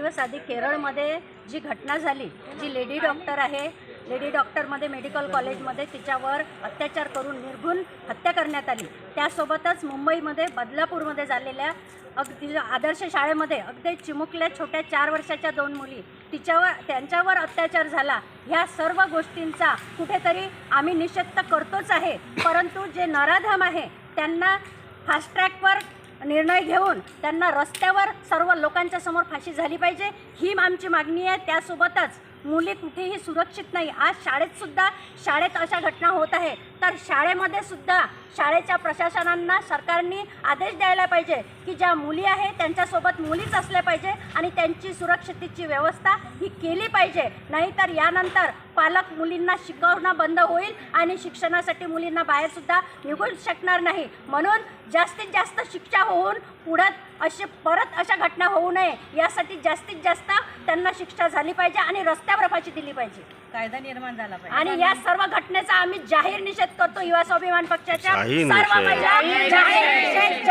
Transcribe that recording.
दिवस आधी केरळमध्ये जी घटना झाली, जी लेडी डॉक्टर आहे, लेडी डॉक्टरमध्ये मेडिकल कॉलेजमध्ये तिच्यावर अत्याचार करून निर्घृण हत्या करण्यात आली, त्यासोबतच मुंबईमध्ये बदलापूरमध्ये झालेल्या अगदी आदर्श शाळेमध्ये अगदी चिमुकल्या छोट्या 4 वर्षाच्या 2 मुली त्यांच्यावर अत्याचार झाला, ह्या सर्व गोष्टींचा कुठेतरी आम्ही निषेध तर करतोच आहे, परंतु जे नराधम आहे त्यांना फास्ट ट्रॅकवर निर्णय घेऊन त्यांना रस्त्यावर सर्व लोकांच्या समोर फाशी झाली पाहिजे, ही आमची मागणी आहे। त्यासोबतच मुली कुठेही सुरक्षित नाही। आज शाळेत अशा घटना होत आहे, तर शाळेमध्ये सुद्धा शाळेच्या प्रशासनांना सरकारने आदेश द्यायला पाहिजे की ज्या मुली आहे त्यांच्यासोबत मुलीच असल्या पाहिजे आणि त्यांची सुरक्षिततेची व्यवस्था ही केली पाहिजे, नाहीतर यानंतर पालक मुलींना शिकवणं बंद होईल आणि शिक्षणासाठी मुलींना बाहेरसुद्धा निघू शकणार नाही। म्हणून जास्तीत जास्त शिक्षा होऊन पुढे परत अशा घटना होऊ नये यासाठी जास्तीत जास्त त्यांना शिक्षा झाली पाहिजे आणि रस्त्यावर फाशी दिली पाहिजे, कायदा निर्माण झाला पाहिजे। आणि या सर्व घटनेचा आम्ही जाहीर निषेध करतो। युवा स्वाभिमान पक्षाच्या सर्व महिला जाहीर निषेध